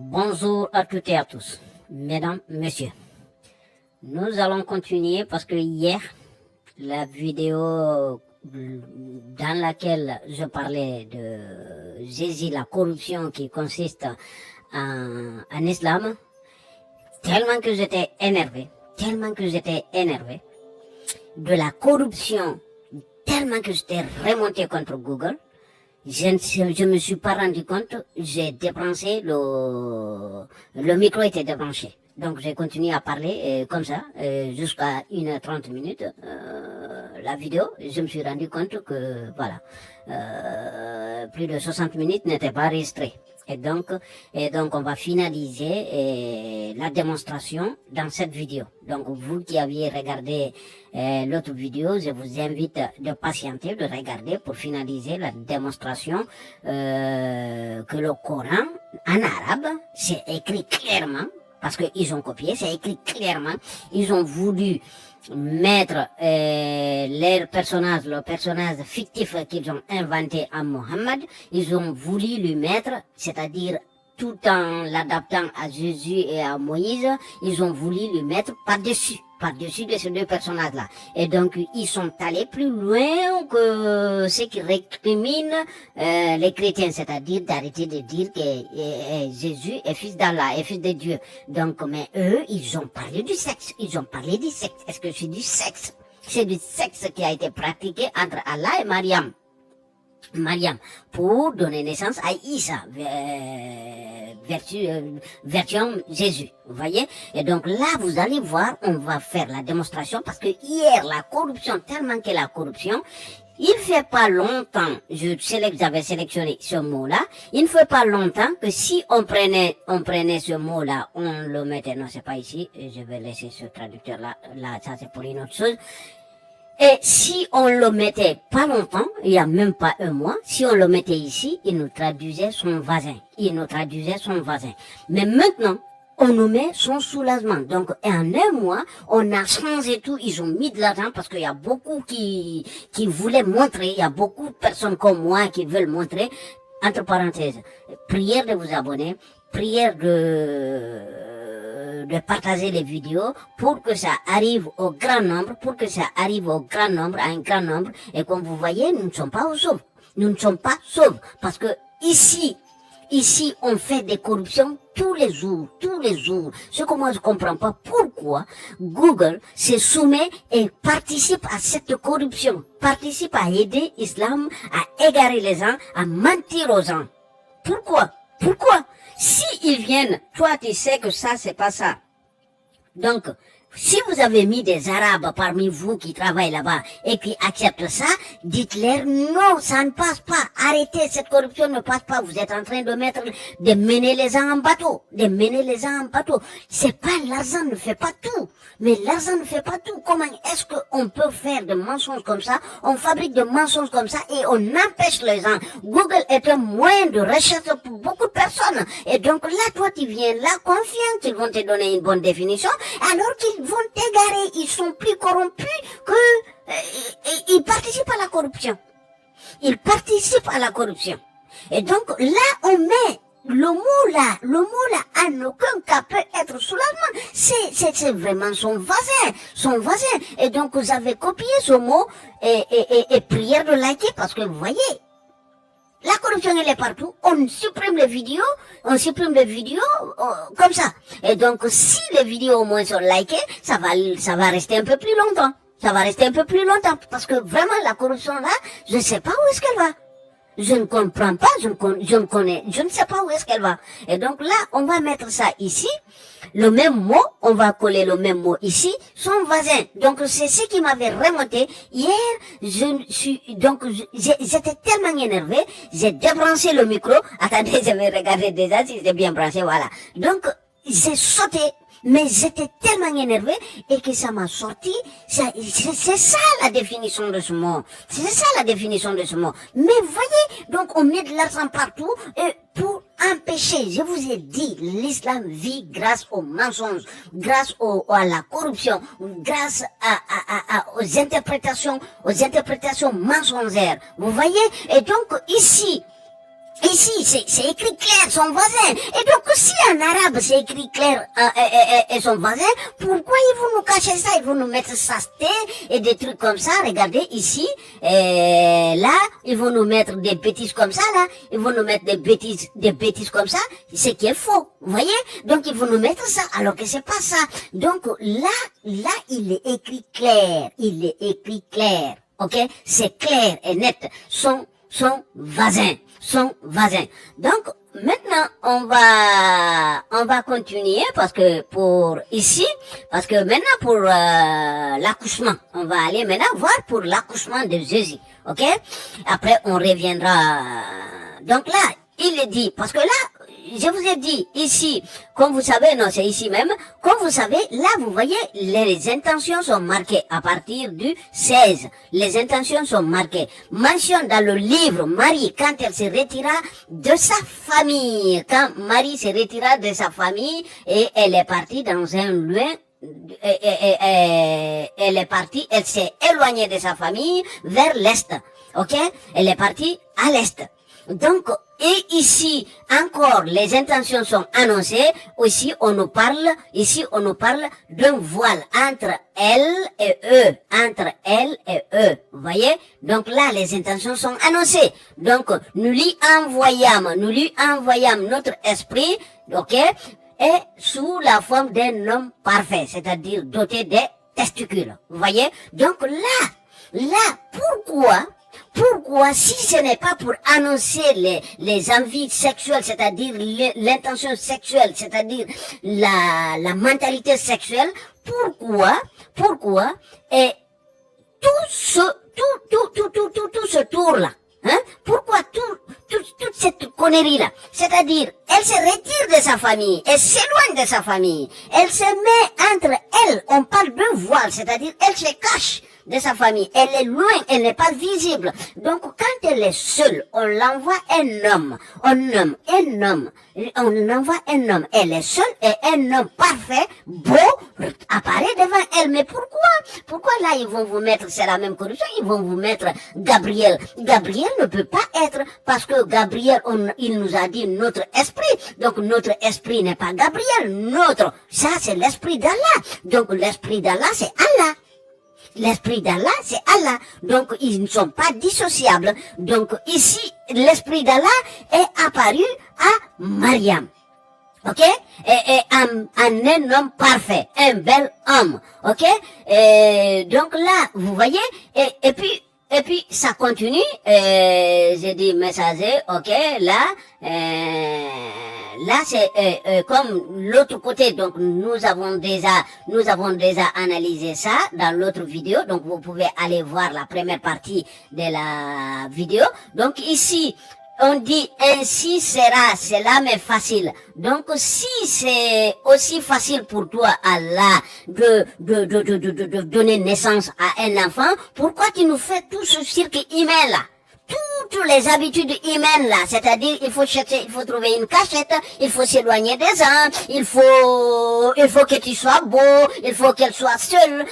Bonjour à toutes et à tous, mesdames, messieurs. Nous allons continuer parce que hier, la vidéo dans laquelle je parlais de Jésus, la corruption qui consiste en islam, tellement que j'étais énervé, de la corruption, tellement que j'étais remonté contre Google. Je me suis pas rendu compte, j'ai débranché le micro était débranché. Donc j'ai continué à parler comme ça jusqu'à 1h30 la vidéo. Je me suis rendu compte que voilà, plus de 60 minutes n'étaient pas enregistrées. Et donc on va finaliser la démonstration dans cette vidéo. Donc vous qui aviez regardé l'autre vidéo, je vous invite de patienter, de regarder pour finaliser la démonstration que le Coran en arabe, c'est écrit clairement, parce qu'ils ont copié, c'est écrit clairement, ils ont voulu mettre le personnage fictif qu'ils ont inventé à Mohammed, ils ont voulu lui mettre, c'est-à-dire tout en l'adaptant à Jésus et à Moïse, ils ont voulu lui mettre par-dessus de ces deux personnages-là. Et donc, ils sont allés plus loin que ceux qui récriminent les chrétiens, c'est-à-dire d'arrêter de dire que Jésus est fils d'Allah, est fils de Dieu. Donc, mais eux, ils ont parlé du sexe. Est-ce que c'est du sexe? C'est du sexe qui a été pratiqué entre Allah et Mariam, pour donner naissance à Isa, version Jésus, vous voyez. Et donc là, vous allez voir, on va faire la démonstration, parce que hier, la corruption, tellement que la corruption, il fait pas longtemps, j'avais sélectionné ce mot-là, il ne fait pas longtemps que si on prenait ce mot-là, on le mettait, non, c'est pas ici, je vais laisser ce traducteur-là, ça c'est pour une autre chose. Et si on le mettait pas longtemps, il y a même pas un mois, si on le mettait ici, il nous traduisait son voisin. Mais maintenant, on nous met son soulagement. Donc, en un mois, on a changé tout. Ils ont mis de l'argent parce qu'il y a beaucoup qui voulaient montrer. Il y a beaucoup de personnes comme moi qui veulent montrer. Entre parenthèses, prière de vous abonner, prière de partager les vidéos pour que ça arrive au grand nombre, à un grand nombre. Et comme vous voyez, nous ne sommes pas sauves. Parce que ici, on fait des corruptions tous les jours. Ce que moi je comprends pas, pourquoi Google se soumet et participe à cette corruption, participe à aider l'islam, à égarer les gens, à mentir aux gens. Pourquoi? Si ils viennent, toi tu sais que ça c'est pas ça. Donc, si vous avez mis des Arabes parmi vous qui travaillent là-bas et qui acceptent ça, dites-leur non, ça ne passe pas. Arrêtez, cette corruption ne passe pas. Vous êtes en train de mener les gens en bateau. C'est pas l'argent ne fait pas tout. Mais l'argent ne fait pas tout. Comment est-ce qu'on peut faire des mensonges comme ça? On fabrique des mensonges comme ça et on empêche les gens. Google est un moyen de recherche pour beaucoup de personnes. Et donc là, toi, tu viens là confiant qu'ils vont te donner une bonne définition, alors qu'ils vont t'égarer. Ils sont plus corrompus que... ils participent à la corruption. Et donc là, on met le mot là, en aucun cas peut être soulagement. C'est vraiment son voisin. Et donc, vous avez copié ce mot et prière de liker parce que vous voyez, la corruption, elle est partout. On supprime les vidéos comme ça. Et donc, si les vidéos au moins sont likées, ça va rester un peu plus longtemps. Parce que vraiment, la corruption là, je ne sais pas où est-ce qu'elle va. Je ne comprends pas, je ne sais pas où est-ce qu'elle va. Et donc là, on va mettre ça ici, le même mot, on va coller le même mot ici, son voisin. Donc c'est ce qui m'avait remonté. Hier, j'étais tellement énervé, j'ai débranché le micro. Attendez, je vais regarder déjà si c'est bien branché, voilà. Donc, j'ai sauté. Mais j'étais tellement énervé et que ça m'a sorti. C'est ça la définition de ce mot. Mais voyez, donc on met de l'argent partout et pour empêcher. Je vous ai dit, l'islam vit grâce aux mensonges, grâce à la corruption, grâce aux interprétations mensongères. Vous voyez? Et donc ici, Ici, c'est écrit clair, son voisin. Et donc, si en arabe, c'est écrit clair et son voisin, pourquoi ils vont nous cacher ça? Ils vont nous mettre saleté et des trucs comme ça. Regardez, ici, là, ils vont nous mettre des bêtises comme ça, là. Ils vont nous mettre des bêtises comme ça. C'est qui est faux. Vous voyez? Donc, ils vont nous mettre ça, alors que c'est pas ça. Donc, là, il est écrit clair. Il est écrit clair. Ok? C'est clair et net. Son voisin. Donc, maintenant, on va continuer parce que maintenant pour l'accouchement, on va aller maintenant voir pour l'accouchement de Jésus. Ok? Après, on reviendra. Donc là, il est dit, parce que là, je vous ai dit ici, comme vous savez, non, c'est ici même, comme vous savez, là, vous voyez, les intentions sont marquées à partir du 16. Les intentions sont marquées. Mention dans le livre, Marie, quand elle se retira de sa famille, quand Marie se retira de sa famille et elle est partie dans un lieu elle est partie, elle s'est éloignée de sa famille vers l'est. Ok? Elle est partie à l'est. Donc, et ici, encore, les intentions sont annoncées. Ici, on nous parle d'un voile entre elle et eux. Vous voyez? Donc là, les intentions sont annoncées. Donc, nous lui envoyons notre esprit, ok? Et sous la forme d'un homme parfait, c'est-à-dire doté des testicules. Vous voyez? Donc là, pourquoi, si ce n'est pas pour annoncer les envies sexuelles, c'est-à-dire l'intention sexuelle, c'est-à-dire la mentalité sexuelle, pourquoi, et tout ce tour-là, hein, pourquoi toute cette connerie-là, c'est-à-dire, elle se retire de sa famille, elle s'éloigne de sa famille, elle se met entre elles, on parle d'un voile, c'est-à-dire, elle se cache de sa famille, elle est loin, elle n'est pas visible. Donc, quand elle est seule, on l'envoie un homme, elle est seule et un homme parfait, beau, apparaît devant elle. Mais pourquoi là, ils vont vous mettre, c'est la même corruption, ils vont vous mettre Gabriel. Gabriel ne peut pas être, parce que Gabriel, il nous a dit notre esprit. Donc, notre esprit n'est pas Gabriel, ça c'est l'esprit d'Allah. Donc, l'esprit d'Allah, c'est Allah. L'esprit d'Allah, c'est Allah. Donc, ils ne sont pas dissociables. Donc, ici, l'esprit d'Allah est apparu à Mariam. Ok? Et un homme parfait. Un bel homme. Ok? Et donc là, vous voyez? Et puis, ça continue. J'ai dit messager. Ok? Là, c'est comme l'autre côté. Donc, nous avons déjà analysé ça dans l'autre vidéo. Donc, vous pouvez aller voir la première partie de la vidéo. Donc, ici, on dit ainsi sera, cela m'est facile. Donc, si c'est aussi facile pour toi, Allah, de donner naissance à un enfant, pourquoi tu nous fais tout ce cirque humain là? Toutes les habitudes humaines là, c'est-à-dire il faut trouver une cachette, il faut s'éloigner des gens, il faut que tu sois beau, il faut qu'elle soit seule.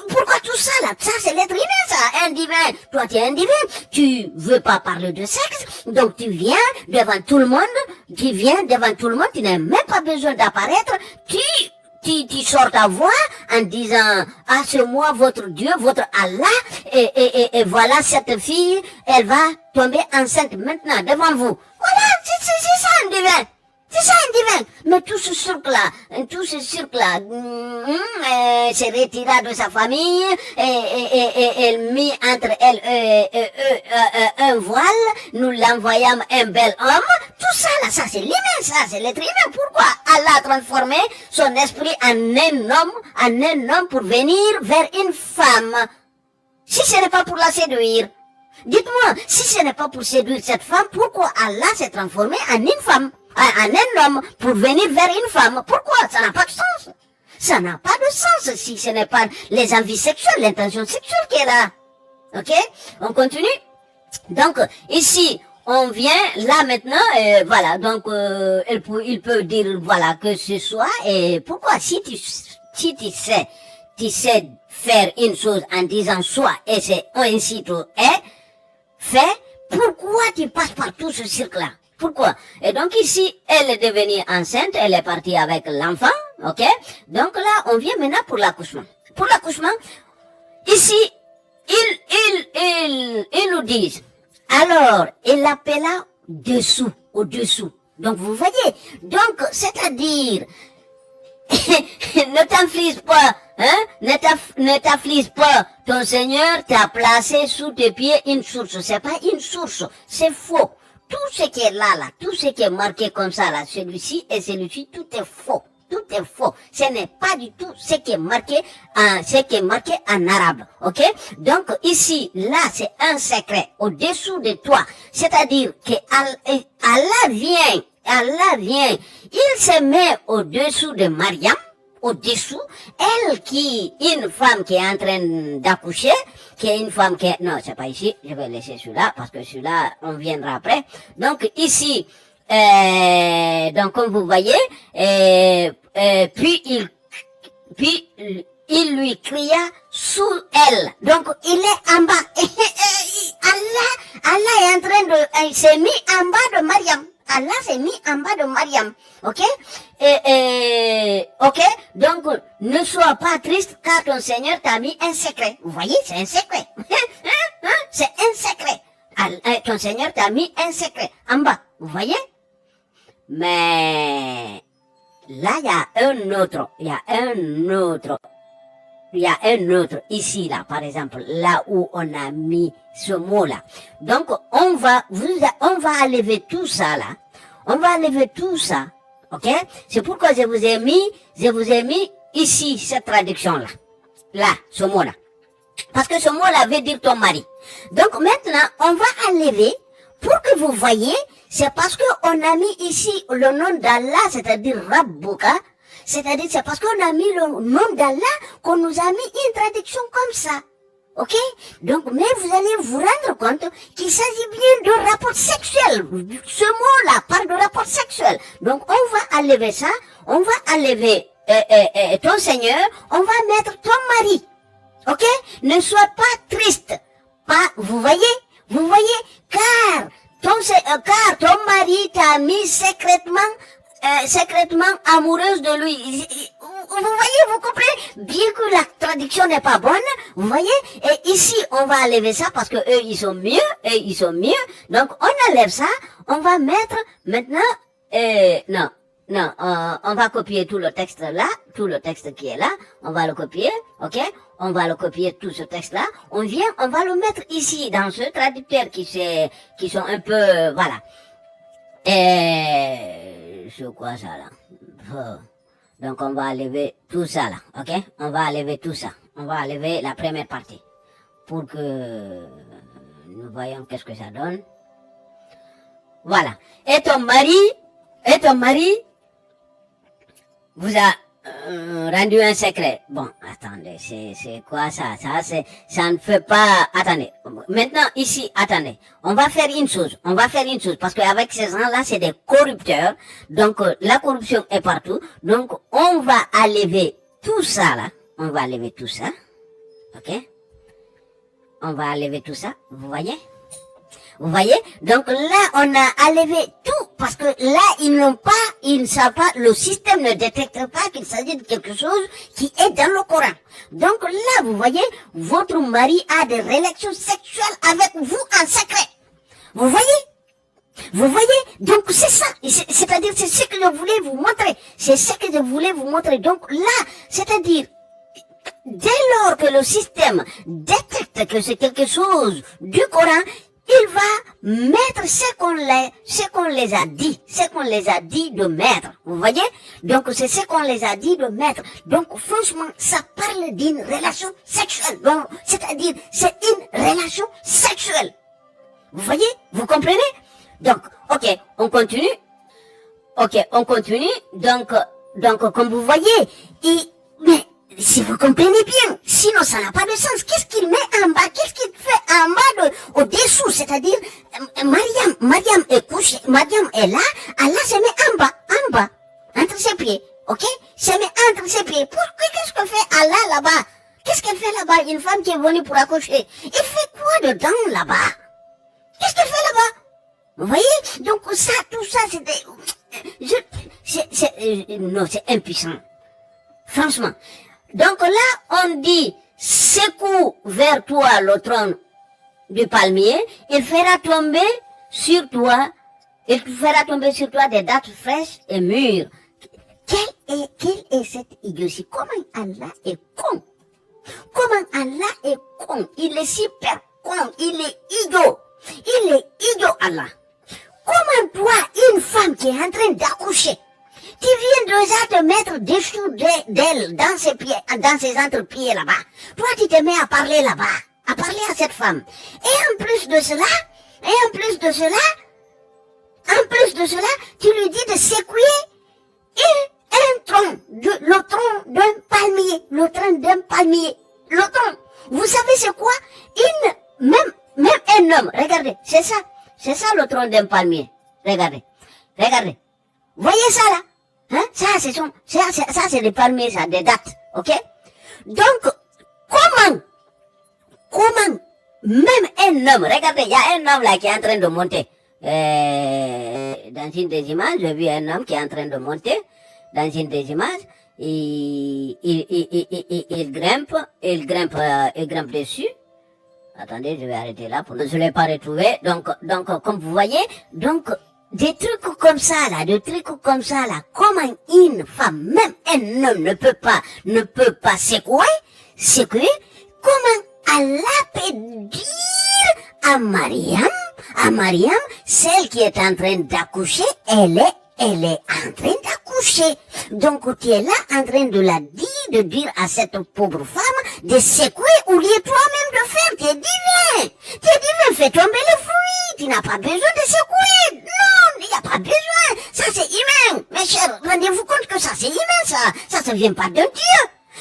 Pourquoi tout ça là? Ça c'est l'être humain ça, un divin. Toi tu es un divin, tu veux pas parler de sexe, donc tu viens devant tout le monde, tu n'as même pas besoin d'apparaître, tu sors ta voix en disant, ah, c'est moi, votre Dieu, votre Allah, et voilà cette fille, elle va tomber enceinte maintenant, devant vous. Voilà, c'est ça un divin. C'est ça un divin. Mais tout ce cirque-là, se retira de sa famille, et elle mit entre elle, un voile, nous l'envoyons un bel homme. Tout ça là, ça c'est l'humain, ça c'est l'être humain. Pourquoi Allah a transformé son esprit en un homme pour venir vers une femme? Si ce n'est pas pour la séduire. Dites-moi, si ce n'est pas pour séduire cette femme, pourquoi Allah s'est transformé en une femme? En un homme pour venir vers une femme. Pourquoi? Ça n'a pas de sens. Ça n'a pas de sens si ce n'est pas les envies sexuelles, l'intention sexuelle qui est là. Ok? On continue? Donc, ici, on vient, là maintenant, voilà, donc, il peut dire, voilà, que ce soit, et pourquoi? Si tu sais faire une chose en disant soit, et c'est ainsi tout est, fait, Pourquoi tu passes par tout ce cirque-là? Pourquoi? Et donc ici, elle est devenue enceinte, elle est partie avec l'enfant, ok? Donc là, on vient maintenant pour l'accouchement. Pour l'accouchement, ici, ils nous disent, alors, il l'appela dessous, au-dessous. Donc vous voyez, donc c'est-à-dire, ne t'afflige pas, hein, ne t'afflige pas, ton Seigneur t'a placé sous tes pieds une source, c'est pas une source, c'est faux. Tout ce qui est là, tout ce qui est marqué comme ça, là, celui-ci et celui-ci, tout est faux. Tout est faux. Ce n'est pas du tout ce qui est marqué en arabe. Ok? Donc, ici, là, c'est un secret au-dessous de toi. C'est-à-dire que Allah vient, il se met au-dessous de Mariam, au-dessous, elle une femme qui est en train d'accoucher, qui est une femme qui est, non, c'est pas ici, je vais laisser celui-là, parce que celui-là, on viendra après. Donc, ici, donc, comme vous voyez, puis il lui cria sous elle. Donc, il est en bas. Allah est en train de, il s'est mis en bas de Mariam. Allah s'est mis en bas de Mariam. Ok? Ok? Donc, ne sois pas triste car ton Seigneur t'a mis un secret. Vous voyez? C'est un secret. C'est un secret. Ton Seigneur t'a mis un secret en bas. Vous voyez? Mais, là, il y a un autre ici, là, par exemple, là où on a mis ce mot-là. Donc, on va enlever tout ça, là. On va enlever tout ça. Ok? C'est pourquoi je vous ai mis ici, cette traduction-là. Là, ce mot-là. Parce que ce mot-là veut dire ton mari. Donc, maintenant, on va enlever, pour que vous voyez, c'est parce qu'on a mis ici le nom d'Allah, c'est-à-dire Rabbuka, c'est-à-dire c'est parce qu'on a mis le nom d'Allah qu'on nous a mis une traduction comme ça. Ok? Donc, mais vous allez vous rendre compte qu'il s'agit bien de rapport sexuel. Ce mot-là parle de rapport sexuel. Donc, on va enlever ça, on va enlever ton Seigneur, on va mettre ton mari. Ok? Ne sois pas triste. Vous voyez, car ton mari t'a mis secrètement amoureuse de lui. Vous voyez, vous comprenez? Bien que la traduction n'est pas bonne, vous voyez? Et ici, on va enlever ça parce que eux, ils sont mieux. Donc, on enlève ça, on va mettre maintenant, on va copier tout le texte là, tout le texte qui est là, on va le copier, ok? On va le copier tout ce texte-là. On va le mettre ici, dans ce traducteur qui sont un peu, voilà. C'est quoi ça là? Donc on va enlever tout ça là, ok? On va enlever tout ça. On va enlever la première partie pour que nous voyons qu'est-ce que ça donne. Voilà. Et ton mari vous a rendu un secret. Bon, attendez, c'est quoi ça? Ça ne fait pas, attendez. Maintenant, ici, attendez. On va faire une chose, parce qu'avec ces gens-là, c'est des corrupteurs. Donc, la corruption est partout. Donc, on va enlever tout ça, là. On va enlever tout ça. Ok? On va enlever tout ça. Vous voyez? Vous voyez? Donc là, on a enlevé tout, parce que là, ils ne savent pas, le système ne détecte pas qu'il s'agit de quelque chose qui est dans le Coran. Donc là, vous voyez, votre mari a des relations sexuelles avec vous en secret. Vous voyez? Vous voyez? Donc c'est ça. C'est-à-dire, c'est ce que je voulais vous montrer. C'est ce que je voulais vous montrer. Donc là, c'est-à-dire, dès lors que le système détecte que c'est quelque chose du Coran, il va mettre ce qu'on les a dit de mettre. Vous voyez? Donc, c'est ce qu'on les a dit de mettre. Donc, franchement, ça parle d'une relation sexuelle. Donc, c'est-à-dire, c'est une relation sexuelle. Vous voyez? Vous comprenez? Donc, ok, on continue. Donc, comme vous voyez, mais, si vous comprenez bien, sinon ça n'a pas de sens. Qu'est-ce qu'il met en bas? Qu'est-ce qu'il fait en bas au-dessous? C'est-à-dire, Mariam est couchée, Mariam est là, Allah se met en bas, entre ses pieds, ok? Se met entre ses pieds. Pourquoi, qu'est-ce que fait Allah là-bas? Qu'est-ce qu'elle fait là-bas? Une femme qui est venue pour accoucher. Il fait quoi dedans là-bas? Qu'est-ce qu'elle fait là-bas? Vous voyez? Donc ça, tout ça, c'était... non, c'est impuissant. Franchement. Donc là, on dit, secoue vers toi le tronc du palmier, il fera tomber sur toi des dattes fraîches et mûres. Quelle est cette idiotie? Comment Allah est con? Comment Allah est con? Il est super con, il est idiot. Il est idiot, Allah. Comment toi, une femme qui est en train d'accoucher, tu viens déjà te mettre dessous d'elle, dans ses pieds, dans ses entrepieds là-bas. Toi, tu te mets à parler là-bas, à parler à cette femme. Et en plus de cela, tu lui dis de secouer un tronc, le tronc d'un palmier, le tronc. Vous savez c'est quoi? Même un homme, regardez, c'est ça le tronc d'un palmier. Regardez. Voyez ça là? Hein? Ça c'est des palmiers, ça, des dattes, ok? Donc, comment, même un homme, regardez, il y a un homme là qui est en train de monter. Dans une des images, j'ai vu un homme qui est en train de monter. Dans une des images, il grimpe dessus. Attendez, je vais arrêter là pour je l'ai pas retrouvé. Donc, comme vous voyez, des trucs comme ça là, comment une femme, même un homme ne peut pas secouer, comment Allah peut dire à Mariam, celle qui est en train d'accoucher, elle est en train d'accoucher. Donc, tu es là en train de de dire à cette pauvre femme de secouer au lieu toi-même de faire. Tu es divin, fais tomber le fruit. Tu n'as pas besoin de secouer. Non, il n'y a pas besoin. Ça, c'est humain. Mes chers, rendez-vous compte que ça, c'est humain, ça. Ça ne vient pas d'un Dieu.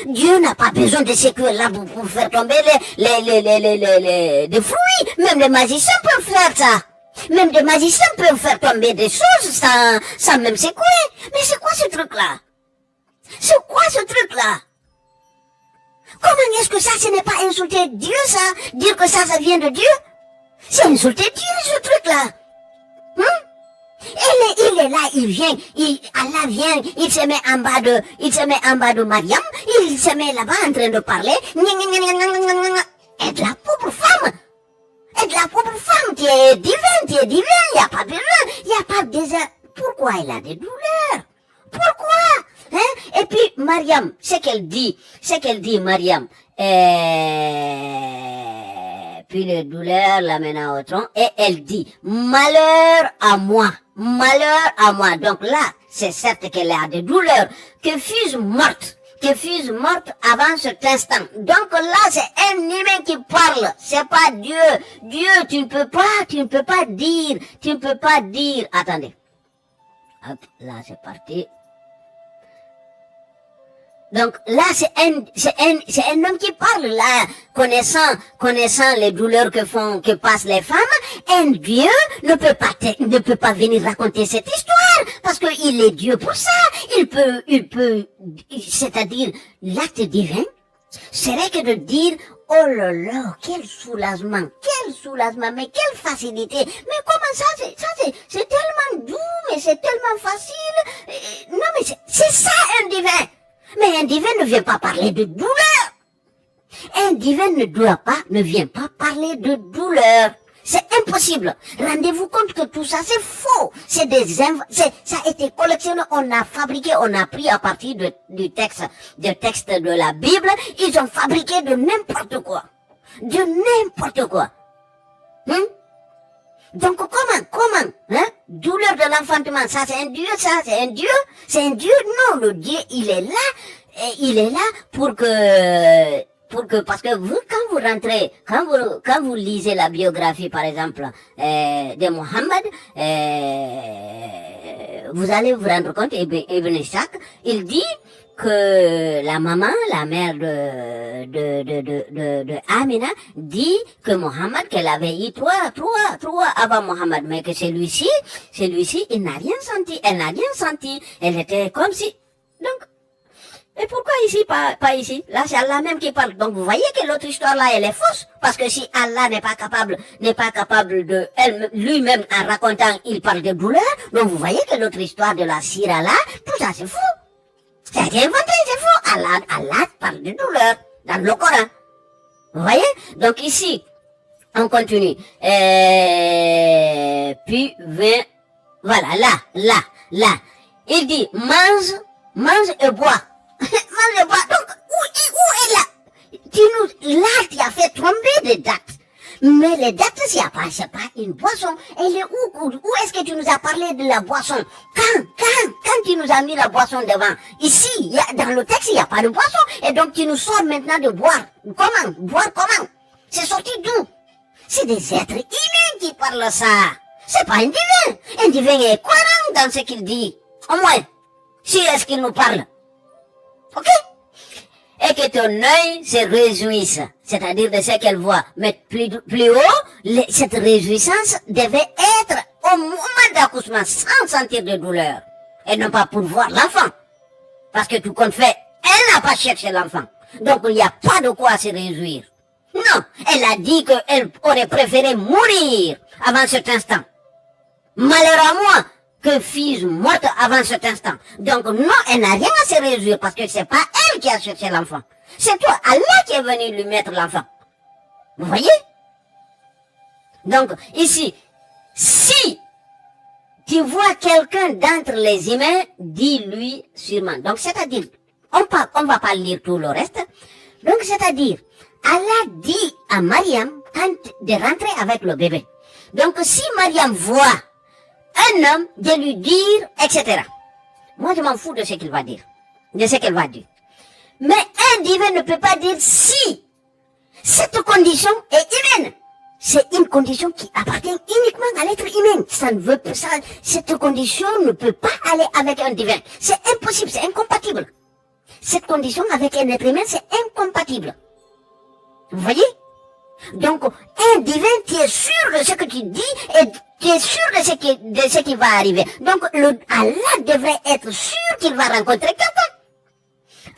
Dieu n'a pas besoin de secouer là pour faire tomber les fruits. Même les magiciens peuvent faire ça. Même des magiciens peuvent faire tomber des choses sans même secouer. Mais c'est quoi ce truc-là? Comment est-ce que ça, ce n'est pas insulter Dieu, ça? Dire que ça vient de Dieu? C'est insulter Dieu, ce truc-là. Il est là, Allah vient, il se met en bas de Mariam, il se met là-bas en train de parler. Et de la pauvre femme. Tu es divin, il n'y a pas besoin, Pourquoi elle a des douleurs? Pourquoi? Hein? Et puis, Mariam, ce qu'elle dit, Mariam, puis les douleurs l'amènent au tronc, et elle dit, malheur à moi. Donc là, c'est certes qu'elle a des douleurs, que fût-je morte avant cet instant. Donc là, c'est un humain qui parle, c'est pas Dieu. Dieu, tu ne peux pas dire, attendez. Hop, là, c'est parti. Donc là, c'est un homme qui parle là, connaissant les douleurs que passent les femmes. Un Dieu ne peut pas venir raconter cette histoire parce que il est Dieu pour ça. Il peut, c'est-à-dire l'acte divin serait que de dire oh là là, quel soulagement, mais quelle facilité. Mais comment ça, c'est tellement doux, mais c'est tellement facile. Non, mais c'est ça un divin. Mais un divin ne vient pas parler de douleur. Un divin ne vient pas parler de douleur. C'est impossible. Rendez-vous compte que tout ça, c'est faux. Ça a été collectionné, on a fabriqué, on a pris à partir du texte de la Bible, ils ont fabriqué de n'importe quoi. Donc comment, douleur de l'enfantement, ça c'est un Dieu, non, le Dieu, il est là pour que, parce que vous, quand vous lisez la biographie, par exemple, de Mohammed, vous allez vous rendre compte, Ibn Ishaq, il dit que la mère de Amina, dit que Mohammed, qu'elle avait eu trois avant Mohammed, mais que celui-ci, il n'a rien senti, elle n'a rien senti, elle était comme si, donc, Et pourquoi ici, pas ici? Là, c'est Allah même qui parle. Donc, vous voyez que l'autre histoire là, elle est fausse. Parce que si Allah n'est pas capable de, lui-même, en racontant, il parle de douleur. Donc, vous voyez que l'autre histoire de la sira là, tout ça, c'est faux. C'est inventé, c'est faux. Allah parle de douleur dans le Coran. Vous voyez? Donc, ici, on continue. Puis, voilà, là. Il dit, mange et bois. Mange et bois. Donc, où est là? Tu as fait tomber des dates. Mais les dates, c'est pas une boisson. Elle est où est-ce que tu nous as parlé de la boisson? Quand tu nous as mis la boisson devant? Ici, dans le texte, il n'y a pas de boisson. Et donc, tu nous sors maintenant de boire. Comment? Boire comment? C'est sorti d'où? C'est des êtres humains qui parlent ça. C'est pas un divin. Un divin est cohérent dans ce qu'il dit. Au moins, si est-ce qu'il nous parle. Ok? Et que ton œil se réjouisse, c'est-à-dire de ce qu'elle voit. Mais plus haut, cette réjouissance devait être au moment d'accouchement, sans sentir de douleur. Et non pas pour voir l'enfant. Parce que tout compte fait, elle n'a pas cherché l'enfant. Donc il n'y a pas de quoi se réjouir. Non, elle a dit qu'elle aurait préféré mourir avant cet instant. Malheur à moi que fille morte avant cet instant. Donc non, elle n'a rien à se réjouir parce que c'est pas elle qui a cherché l'enfant. C'est toi, Allah, qui est venu lui mettre l'enfant. Vous voyez? Donc ici, si tu vois quelqu'un d'entre les humains, dis-lui sûrement. Donc c'est-à-dire, on va pas lire tout le reste. Donc c'est-à-dire, Allah dit à Mariam de rentrer avec le bébé. Donc si Mariam voit un homme, de lui dire, etc. Moi, je m'en fous de ce qu'il va dire, de ce qu'elle va dire. Mais un divin ne peut pas dire si cette condition est humaine. C'est une condition qui appartient uniquement à l'être humain. Ça ne veut pas, cette condition ne peut pas aller avec un divin. C'est impossible, c'est incompatible. Cette condition avec un être humain, c'est incompatible. Vous voyez? Donc, un divin, tu es sûr de ce que tu dis et tu es sûr de ce qui va arriver. Donc, Allah devrait être sûr qu'il va rencontrer quelqu'un.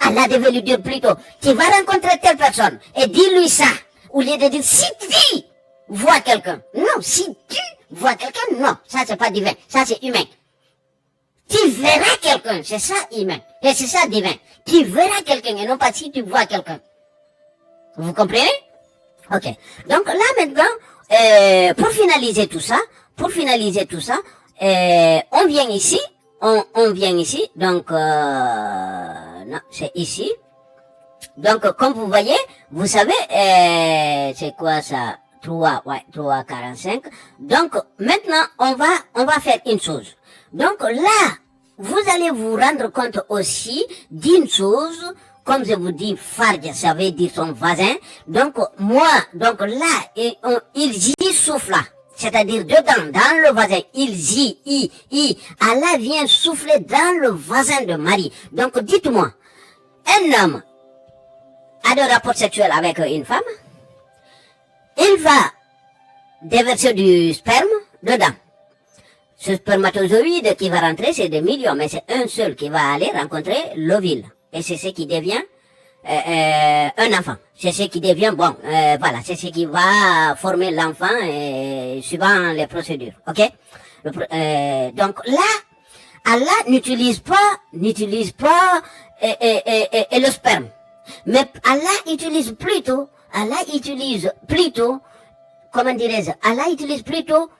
Allah devait lui dire plutôt, tu vas rencontrer telle personne et dis-lui ça. Au lieu de dire, si tu vois quelqu'un. Non, si tu vois quelqu'un, non, ça c'est pas divin, ça c'est humain. Tu verras quelqu'un, c'est ça humain. Et c'est ça divin. Tu verras quelqu'un et non pas si tu vois quelqu'un. Vous comprenez? Ok. Donc là maintenant, pour finaliser tout ça, on vient ici, donc non, c'est ici. Donc comme vous voyez, vous savez, c'est quoi ça? 3:45. Donc maintenant, on va faire une chose. Donc là, vous allez vous rendre compte aussi d'une chose. Comme je vous dis, Farj, ça veut dire son voisin. Donc, là, il y souffle là. C'est-à-dire dedans, dans le voisin, Allah vient souffler dans le voisin de Marie. Donc, dites-moi, un homme a des rapports sexuels avec une femme, il va déverser du sperme dedans. Ce spermatozoïde qui va rentrer, c'est des millions, mais c'est un seul qui va aller rencontrer l'ovule. Et c'est ce qui devient un enfant. C'est ce qui devient, voilà, c'est ce qui va former l'enfant suivant les procédures. Ok? Donc là, Allah n'utilise pas le sperme. Mais Allah utilise plutôt, comment dirais-je, Allah utilise plutôt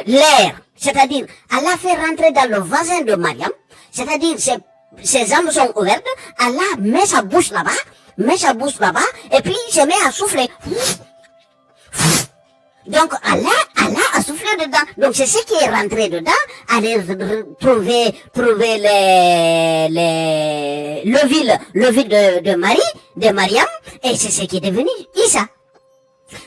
l'air. C'est-à-dire, Allah fait rentrer dans le voisin de Mariam, c'est-à-dire, ses jambes sont ouvertes, Allah met sa bouche là-bas, et puis il se met à souffler. Donc, Allah a soufflé dedans. Donc, c'est ce qui est rentré dedans, aller trouver l'ovule de Marie, de Mariam, et c'est ce qui est devenu Isa.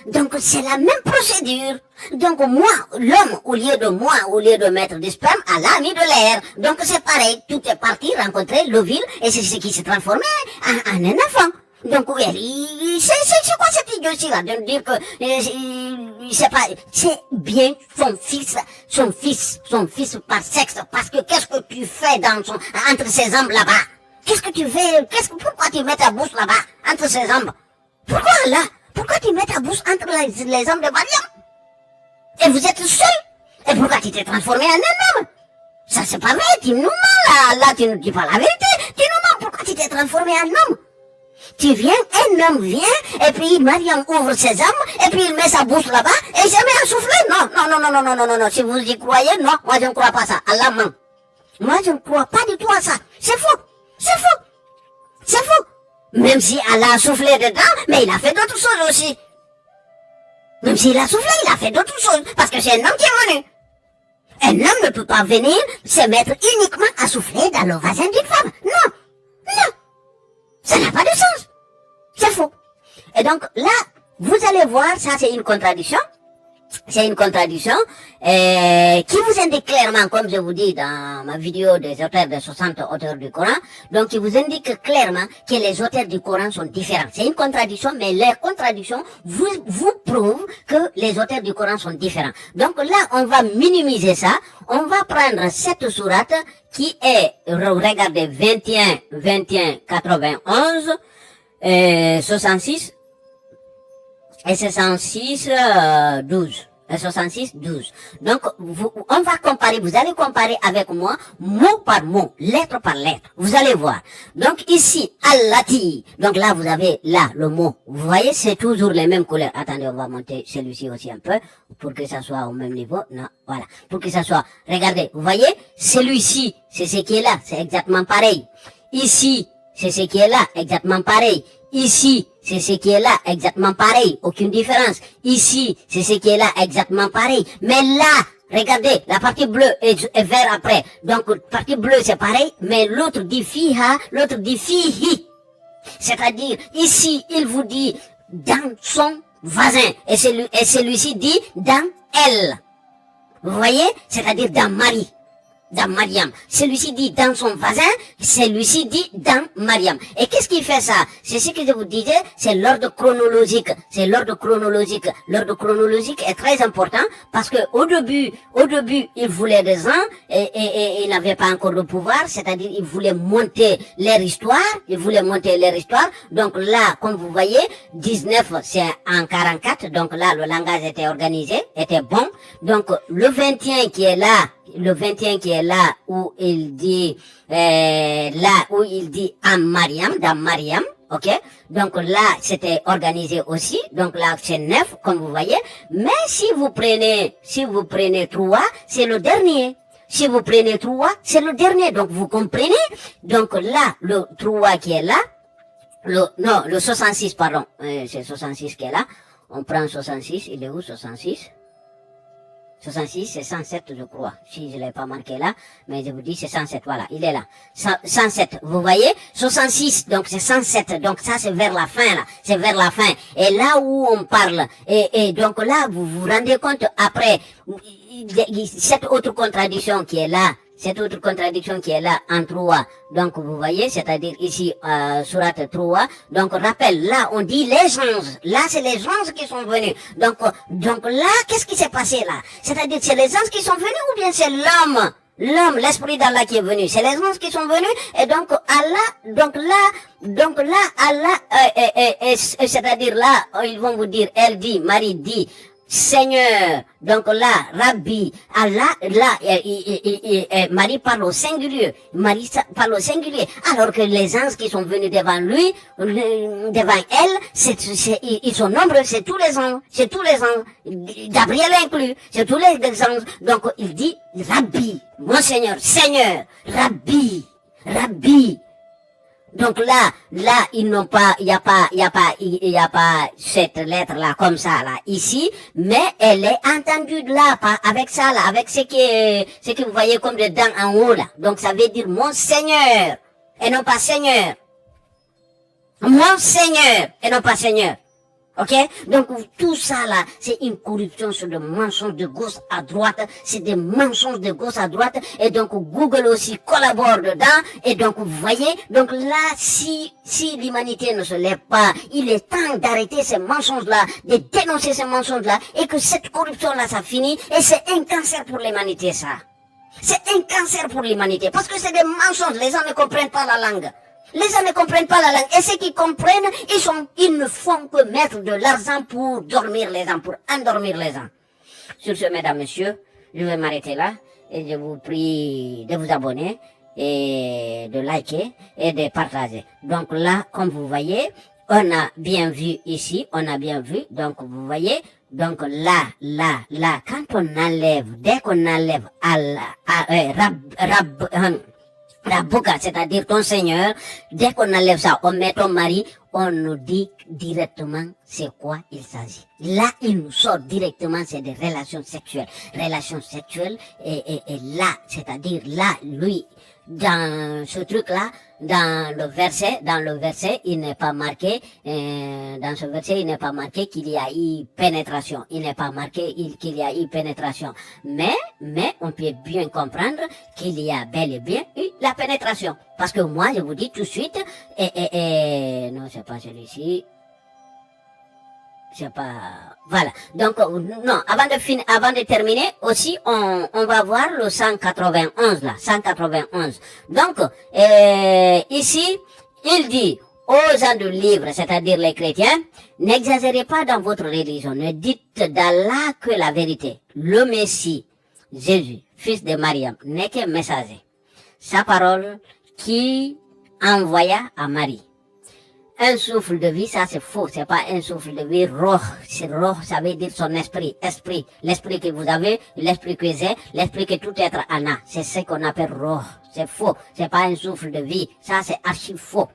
Donc, c'est la même procédure. Donc, moi, l'homme, au lieu de mettre du sperme, Allah a mis de l'air. Donc, c'est pareil. Tout est parti rencontrer l'ovule et c'est ce qui s'est transformé en un enfant. Donc, oui, c'est quoi cette idiotie-là de dire que, c'est pas, c'est bien son fils par sexe, parce que qu'est-ce que tu fais entre ses jambes là-bas? Qu'est-ce que tu fais? Pourquoi tu mets ta bouche là-bas, entre ses jambes? Pourquoi tu mets ta bouche entre les jambes de Mariam? Et vous êtes seul? Et pourquoi tu t'es transformé en un homme? Ça, c'est pas vrai, tu nous mens, là, tu nous dis pas la vérité, tu nous mens, pourquoi tu t'es transformé en homme? Tu viens, un homme vient, et puis Mariam ouvre ses jambes, et puis il met sa bouche là-bas, et il se met à souffler. Non, si vous y croyez, non, moi je ne crois pas ça, Allah ment. Moi je ne crois pas du tout à ça, c'est faux. Même si Allah a soufflé dedans, mais il a fait d'autres choses aussi. Même s'il a soufflé, il a fait d'autres choses, parce que c'est un homme qui est venu. Un homme ne peut pas venir se mettre uniquement à souffler dans le vagin d'une femme. Non. Ça n'a pas de sens. C'est faux. Et donc là, vous allez voir, ça c'est une contradiction. C'est une contradiction qui vous indique clairement, comme je vous dis dans ma vidéo des auteurs de 60 auteurs du Coran, donc qui vous indique clairement que les auteurs du Coran sont différents. C'est une contradiction, mais leur contradiction vous prouve que les auteurs du Coran sont différents. Donc là, on va minimiser ça. On va prendre cette sourate qui est, regardez, 21, 91, 66, et 66, 12. 66, 12. Donc, on va comparer, vous allez comparer avec moi, mot par mot, lettre par lettre. Vous allez voir. Donc, ici, Allati. Donc là, vous avez là, le mot. Vous voyez, c'est toujours les mêmes couleurs. Attendez, on va monter celui-ci aussi un peu, pour que ça soit au même niveau. Non, voilà. Pour que ça soit, regardez, vous voyez, celui-ci, c'est ce qui est là, c'est exactement pareil. Ici, c'est ce qui est là, exactement pareil. Ici, c'est ce qui est là, exactement pareil. Aucune différence. Ici, c'est ce qui est là, exactement pareil. Mais là, regardez, la partie bleue est vert après. Donc, la partie bleue, c'est pareil. Mais l'autre dit fiha, l'autre dit fihi. C'est-à-dire, ici, il vous dit dans son voisin. Et celui-ci dit dans elle. Vous voyez? C'est-à-dire dans Marie. Dans Mariam. Celui-ci dit dans son voisin, celui-ci dit dans Mariam. Et qu'est-ce qui fait ça? C'est ce que je vous disais, c'est l'ordre chronologique. C'est l'ordre chronologique. L'ordre chronologique est très important parce que au début, il voulait des gens et il n'avait pas encore le pouvoir, c'est-à-dire il voulait monter leur histoire, Donc là, comme vous voyez, 19 c'est en 44, donc là le langage était organisé, était bon. Donc le 21 qui est là, où il dit en Mariam, dans Mariam, ok? Donc là, c'était organisé aussi. Donc là, c'est 9, comme vous voyez. Mais si vous prenez 3, c'est le dernier. Si vous prenez 3, c'est le dernier. Donc vous comprenez? Donc là, le 3 qui est là, le 66, pardon, c'est 66 qui est là. On prend 66, il est où 66? 66, c'est 107, je crois. Si je l'ai pas marqué là, mais je vous dis c'est 107, voilà, il est là. 107, vous voyez? 66, donc c'est 107, donc ça c'est vers la fin là, c'est vers la fin. Et là où on parle, et donc là, vous vous rendez compte après, cette autre contradiction qui est là, en 3. Donc, vous voyez, c'est-à-dire ici, sourate 3. Donc, rappel, là, on dit les anges. Là, c'est les anges qui sont venus. Donc là, qu'est-ce qui s'est passé là? C'est-à-dire, c'est les anges qui sont venus ou bien c'est l'homme? L'esprit d'Allah qui est venu. C'est les anges qui sont venus. Et donc, Allah, c'est-à-dire là, ils vont vous dire, elle dit, Marie dit, Seigneur, donc là, Rabbi, Allah, là, Marie parle au singulier, alors que les anges qui sont venus devant lui, devant elle, ils sont nombreux, c'est tous les anges, Gabriel inclus, c'est tous les anges, donc il dit, Rabbi, mon Seigneur, Rabbi, donc là, il n'y a pas cette lettre-là comme ça, là, ici, mais elle est entendue là, pas avec ça, là, avec ce que vous voyez comme des dents en haut, là. Donc ça veut dire mon Seigneur, et non pas Seigneur. Mon Seigneur, et non pas Seigneur. Ok? Donc, tout ça là, c'est une corruption sur le mensonge de gauche à droite. C'est des mensonges de gauche à droite. Et donc, Google aussi collabore dedans. Et donc, vous voyez, donc là, si l'humanité ne se lève pas, il est temps d'arrêter ces mensonges-là, de dénoncer ces mensonges-là, et que cette corruption-là, ça finit. Et c'est un cancer pour l'humanité, ça. C'est un cancer pour l'humanité. Parce que c'est des mensonges. Les gens ne comprennent pas la langue. Les gens ne comprennent pas la langue. Et ceux qui comprennent, ils ne font que mettre de l'argent pour dormir les gens, pour endormir les gens. Sur ce, mesdames, messieurs, je vais m'arrêter là. Et je vous prie de vous abonner et de liker et de partager. Donc là, comme vous voyez, on a bien vu ici, on a bien vu. Donc vous voyez, donc là, quand on enlève, dès qu'on enlève Rabbuka, c'est-à-dire ton Seigneur, dès qu'on enlève ça, on met ton mari, on nous dit directement c'est quoi il s'agit. Là, il nous sort directement, c'est des relations sexuelles. Relations sexuelles, et là, c'est-à-dire là, lui, dans ce truc-là, dans le verset, il n'est pas marqué, dans ce verset, il n'est pas marqué qu'il y a eu pénétration. Il n'est pas marqué qu'il y a eu pénétration. Mais, on peut bien comprendre qu'il y a bel et bien eu la pénétration. Parce que moi, je vous dis tout de suite, non, c'est pas celui-ci. C'est pas, voilà. Donc, non, avant de terminer, aussi, on va voir le 191, là, 191. Donc, ici, il dit aux gens du livre, c'est-à-dire les chrétiens, n'exagérez pas dans votre religion, ne dites d'Allah que la vérité. Le Messie, Jésus, fils de Mariam, n'est qu'un messager. Sa parole qui envoya à Marie. Un souffle de vie, ça c'est faux, c'est pas un souffle de vie, roh, c'est roh, ça veut dire son esprit, l'esprit que vous avez, l'esprit que j'ai, l'esprit que tout être en a, c'est ce qu'on appelle roh, c'est faux, c'est pas un souffle de vie, ça c'est archi faux,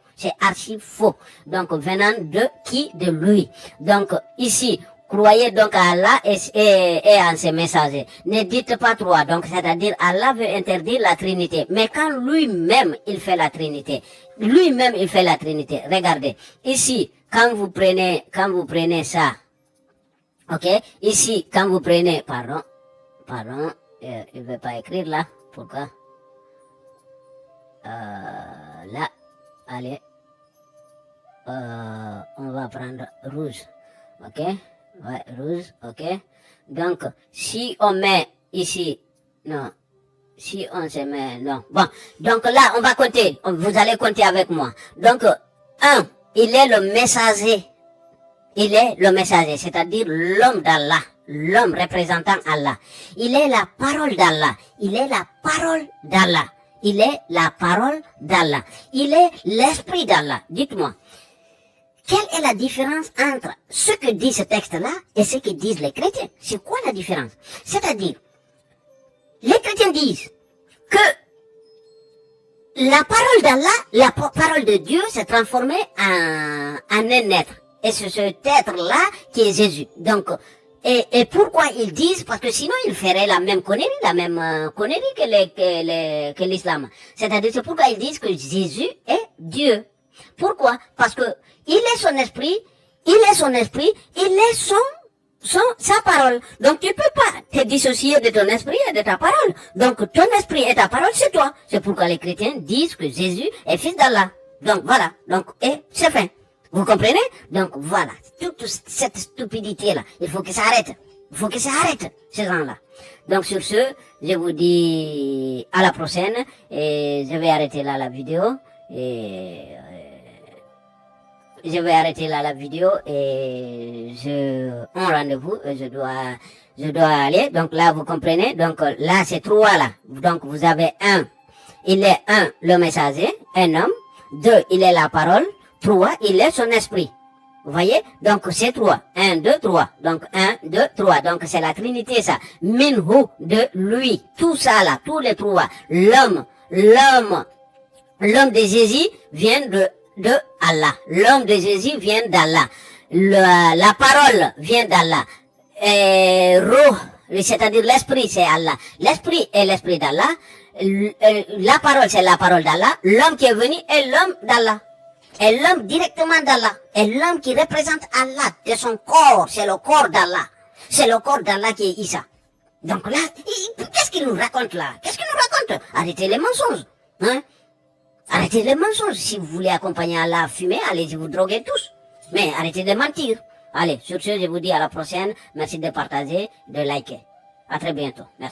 donc venant de qui? De lui, donc ici, croyez donc à Allah et en ses messagers. Ne dites pas trois. Donc, c'est-à-dire, Allah veut interdire la Trinité. Mais quand lui-même, il fait la Trinité. Regardez. Ici, quand vous prenez ça. Ok? Ici, quand vous prenez, pardon, il veut pas écrire là. Pourquoi? Là, allez. On va prendre rouge. Ok? Ouais, rouge, ok. Donc, si on met ici, non. Si on se met, non. Bon, donc là, on va compter. Vous allez compter avec moi. Donc, il est le messager. C'est-à-dire l'homme d'Allah. L'homme représentant Allah. Il est la parole d'Allah. Il est l'esprit d'Allah. Dites-moi. Quelle est la différence entre ce que dit ce texte-là et ce que disent les chrétiens? C'est quoi la différence? C'est-à-dire, les chrétiens disent que la parole d'Allah, la parole de Dieu s'est transformée en un être. Et c'est cet être-là qui est Jésus. Donc, et pourquoi ils disent? Parce que sinon ils feraient la même connerie que l'islam. C'est-à-dire, c'est pourquoi ils disent que Jésus est Dieu. Pourquoi? Parce que il est son esprit, il est sa parole. Donc tu peux pas te dissocier de ton esprit et de ta parole. Donc ton esprit et ta parole, c'est toi. C'est pourquoi les chrétiens disent que Jésus est fils d'Allah. Donc voilà. Donc, et c'est fin. Vous comprenez? Donc voilà. Toute cette stupidité-là, il faut que ça arrête. Ces gens-là. Donc sur ce, je vous dis à la prochaine et je vais arrêter là la vidéo et un rendez-vous, je dois aller. Donc là, vous comprenez. Donc là, c'est trois là. Donc vous avez il est le messager, un homme. 2, il est la parole. 3, il est son esprit. Vous voyez? Donc c'est 3. 1, 2, 3. Donc 1, 2, 3. Donc c'est la Trinité ça. Minhu, de lui. Tout ça là, tous les trois. L'homme de Jésus vient de Allah. L'homme de Jésus vient d'Allah. La parole vient d'Allah. Ruh, c'est-à-dire l'esprit, c'est Allah. L'esprit est l'esprit d'Allah. La parole, c'est la parole d'Allah. L'homme qui est venu est l'homme d'Allah. est l'homme directement d'Allah, est l'homme qui représente Allah de son corps, c'est le corps d'Allah. C'est le corps d'Allah qui est Isa. Donc là, qu'est-ce qu'il nous raconte là? Qu'est-ce qu'il nous raconte? Arrêtez les mensonges. Hein? Arrêtez les mensonges. Si vous voulez accompagner Allah à fumer, allez-y vous droguer tous. Mais arrêtez de mentir. Allez, sur ce, je vous dis à la prochaine. Merci de partager, de liker. À très bientôt. Merci.